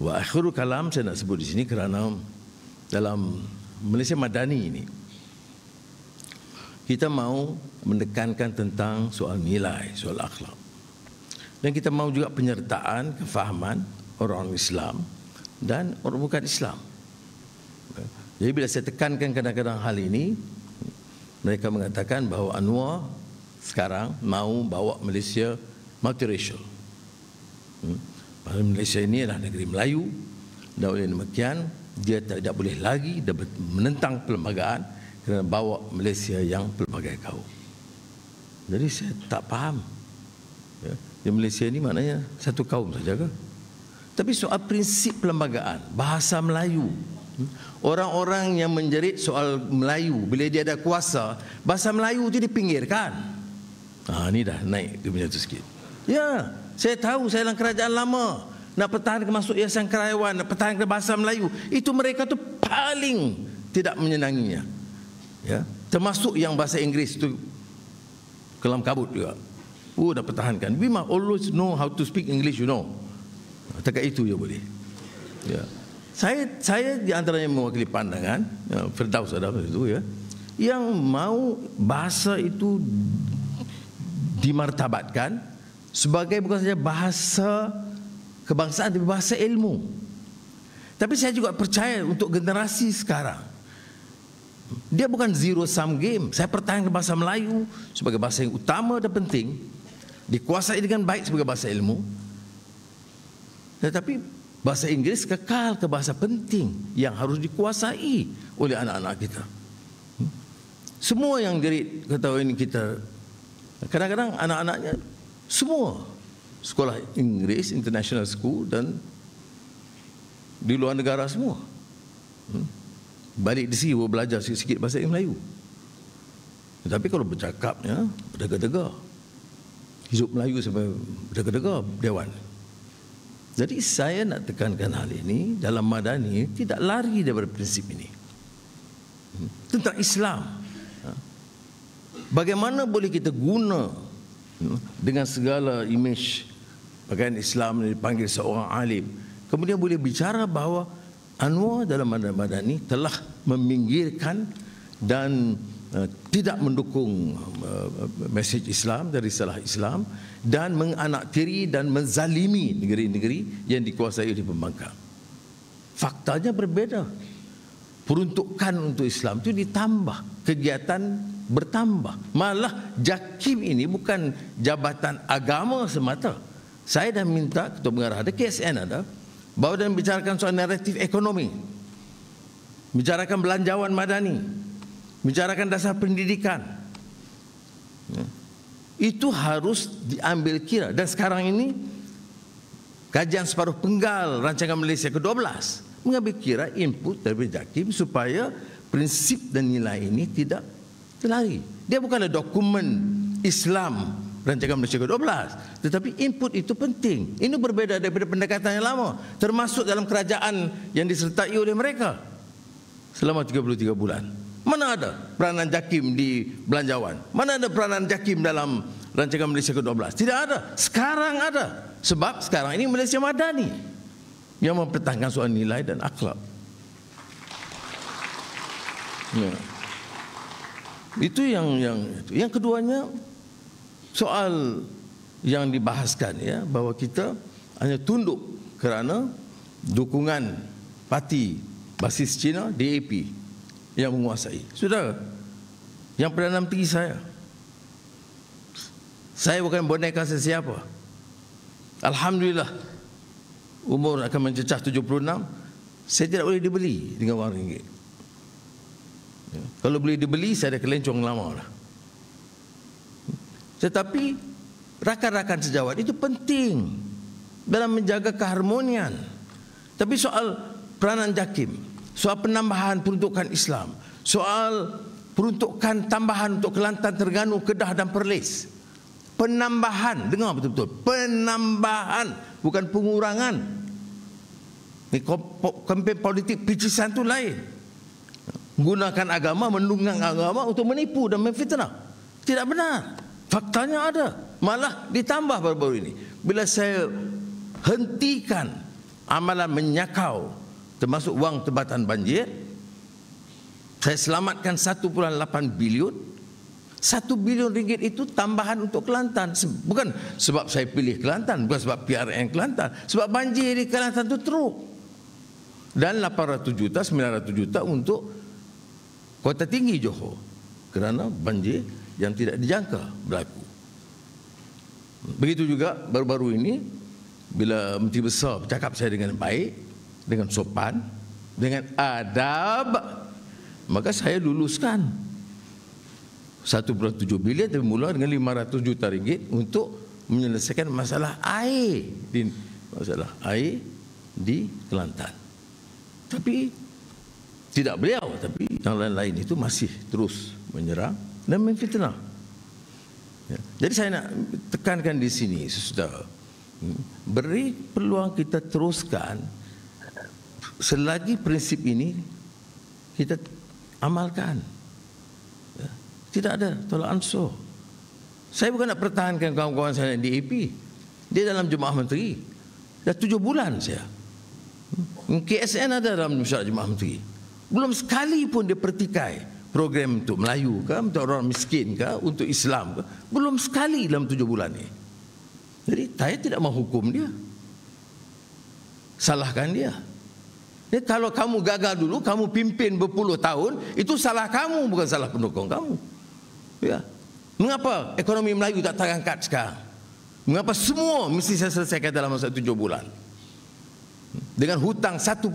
Wa akhirul kalam saya nak sebut di sini kerana dalam Malaysia Madani ini kita mau menekankan tentang soal nilai, soal akhlak. Dan kita mau juga penyertaan kefahaman orang Islam dan orang bukan Islam. Jadi bila saya tekankan kadang-kadang hal ini, mereka mengatakan bahawa Anwar sekarang mau bawa Malaysia multiracial. Malaysia ini adalah negeri Melayu dan oleh demikian dia tidak boleh lagi menentang perlembagaan kerana bawa Malaysia yang pelbagai kaum. Jadi saya tak faham. Di Malaysia ini maknanya satu kaum saja ke? Tapi soal prinsip perlembagaan, bahasa Melayu, orang-orang yang menjerit soal Melayu, bila dia ada kuasa, bahasa Melayu itu dipinggirkan. Ini dah naik dia punya tu sikit. Ya, saya tahu saya dalam kerajaan lama nak pertahankan masuk Yayasan Karyawan, nak pertahankan bahasa Melayu, itu mereka tu paling tidak menyenanginya. Ya, termasuk yang bahasa Inggeris tu kelam kabut juga. Dah pertahankan. We must always know how to speak English, you know. Dekat itu je boleh. Ya. Saya di antaranya mewakili pandangan Firdaus ada itu ya, yang mau bahasa itu dimartabatkan sebagai bukan saja bahasa kebangsaan, tapi bahasa ilmu. Tapi saya juga percaya untuk generasi sekarang, dia bukan zero sum game. Saya pertahankan bahasa Melayu sebagai bahasa yang utama dan penting, dikuasai dengan baik sebagai bahasa ilmu. Tetapi bahasa Inggeris kekal ke bahasa penting yang harus dikuasai oleh anak-anak kita. Semua yang jerit kata ini kita, kadang-kadang anak-anaknya semua sekolah Inggeris, international school dan di luar negara semua. Balik di sini belajar sikit-sikit bahasa Melayu. Tetapi kalau bercakapnya berdegar-degar. Hidup Melayu sampai berdegar-degar Dewan. Jadi saya nak tekankan hal ini dalam Madani tidak lari daripada prinsip ini. Tentang Islam. Bagaimana boleh kita guna dengan segala imej pakaian Islam dipanggil seorang alim, kemudian boleh bicara bahawa Anwar dalam Madani telah meminggirkan dan tidak mendukung mesej Islam dari risalah Islam dan menganaktiri dan menzalimi negeri-negeri yang dikuasai oleh pembangkang. Faktanya berbeza. Peruntukan untuk Islam itu ditambah, kegiatan bertambah. Malah JAKIM ini bukan jabatan agama semata. Saya dah minta Ketua Pengarah ada, KSN ada, bahawa dan bicarakan soal naratif ekonomi, bicarakan belanjawan madani, bicarakan dasar pendidikan. Itu harus diambil kira. Dan sekarang ini kajian separuh penggal rancangan Malaysia ke-12 mengambil kira input dari JAKIM supaya prinsip dan nilai ini tidak terlari. Dia bukanlah dokumen Islam rancangan Malaysia ke-12, tetapi input itu penting. Ini berbeza daripada pendekatan yang lama, termasuk dalam kerajaan yang disertai oleh mereka selama 33 bulan. Mana ada peranan JAKIM di belanjawan? Mana ada peranan JAKIM dalam rancangan Malaysia ke-12? Tidak ada. Sekarang ada. Sebab sekarang ini Malaysia Madani yang mempertahankan soal nilai dan akhlak. Ya. Itu yang keduanya soal yang dibahaskan ya, bahawa kita hanya tunduk kerana dukungan parti basis Cina DAP yang menguasai. Saudara, yang Perdana Menteri saya bukan boneka sesiapa. Alhamdulillah, umur akan mencecah 76, saya tidak boleh dibeli dengan wang ringgit. Ya. Kalau boleh dibeli, saya dah kelencong lama dah. Tetapi rakan-rakan sejawat itu penting dalam menjaga keharmonian. Tapi soal peranan JAKIM, soal penambahan peruntukan Islam, soal peruntukan tambahan untuk Kelantan, Terengganu, Kedah dan Perlis, penambahan, dengar betul-betul, penambahan, bukan pengurangan. Ini kempen politik picisan itu lain. Menggunakan agama, menunggang agama untuk menipu dan memfitnah. Tidak benar. Faktanya ada. Malah ditambah baru-baru ini. Bila saya hentikan amalan menyakau termasuk wang tempatan banjir. Saya selamatkan 1.8 bilion. 1 bilion ringgit itu tambahan untuk Kelantan. Bukan sebab saya pilih Kelantan, bukan sebab PRN Kelantan, sebab banjir di Kelantan itu teruk. Dan 800 juta, 900 juta untuk Kota Tinggi Johor kerana banjir yang tidak dijangka berlaku. Begitu juga baru-baru ini bila Menteri Besar bercakap saya dengan baik, dengan sopan, dengan adab, maka saya luluskan 1.7 bilion tapi mula dengan 500 juta ringgit untuk menyelesaikan masalah air di Kelantan. Tapi tidak beliau, tapi yang lain-lain itu masih terus menyerang dan memfitnah. Ya. Jadi saya nak tekankan di sini, saudara, beri peluang kita teruskan selagi prinsip ini kita amalkan. Ya. Tidak ada tolak ansur. Saya bukan nak pertahankan kawan-kawan saya di AP. Dia dalam Jemaah Menteri. Dah 7 bulan saya. KSN ada dalam Masyarakat Jemaah Menteri. Belum sekali pun dia pertikai program untuk Melayu ke, untuk orang miskin ke, untuk Islam ke. Belum sekali dalam 7 bulan ini. Jadi saya tidak menghukum dia. Salahkan dia. Jadi kalau kamu gagal dulu, kamu pimpin berpuluh tahun, itu salah kamu, bukan salah pendukung kamu. Ya. Mengapa ekonomi Melayu tak terangkat sekarang? Mengapa semua mesti saya selesaikan dalam masa 7 bulan? Dengan hutang 1.5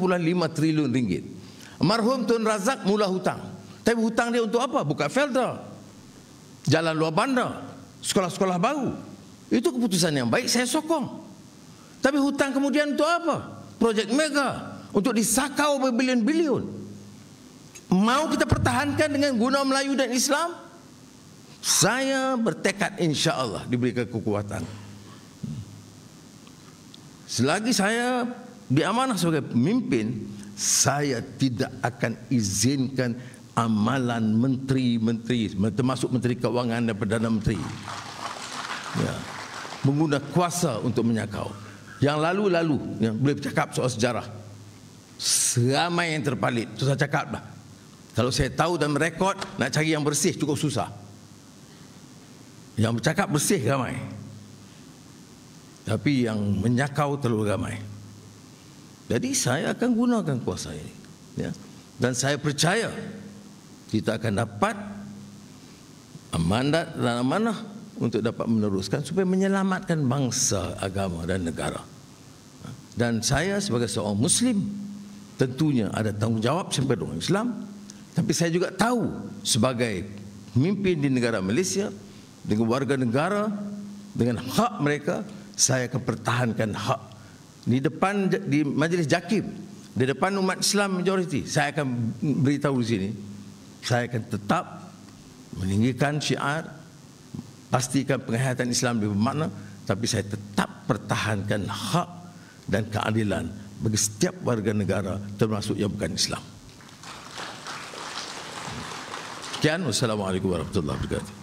trilion ringgit. Marhum Tun Razak mula hutang. Tapi hutang dia untuk apa? Buka Felda, jalan luar bandar, sekolah-sekolah baru. Itu keputusan yang baik, saya sokong. Tapi hutang kemudian untuk apa? Projek mega, untuk disakau berbilion-bilion. Mau kita pertahankan dengan guna Melayu dan Islam? Saya bertekad insya-Allah diberikan kekuatan. Selagi saya diamanah sebagai pemimpin, saya tidak akan izinkan amalan menteri-menteri, termasuk Menteri Keuangan dan Perdana Menteri, ya, menggunakan kuasa untuk menyakau. Yang lalu-lalu, yang boleh bercakap soal sejarah, seramai yang terpalit. Itu saya cakap lah. Kalau saya tahu dan merekod, nak cari yang bersih cukup susah. Yang bercakap bersih ramai, tapi yang menyakau terlalu ramai. Jadi saya akan gunakan kuasa ini, ya. Dan saya percaya kita akan dapat mandat dan amanah untuk dapat meneruskan supaya menyelamatkan bangsa, agama dan negara. Dan saya sebagai seorang Muslim tentunya ada tanggungjawab sampai dengan Islam. Tapi saya juga tahu sebagai pemimpin di negara Malaysia, dengan warga negara, dengan hak mereka, saya akan pertahankan hak. Di depan, di Majlis JAKIM, di depan umat Islam majoriti, saya akan beritahu di sini, saya akan tetap meninggikan syiar, pastikan penghayatan Islam lebih bermakna, tapi saya tetap pertahankan hak dan keadilan bagi setiap warga negara, termasuk yang bukan Islam. Sekian, wassalamualaikum warahmatullahi wabarakatuh.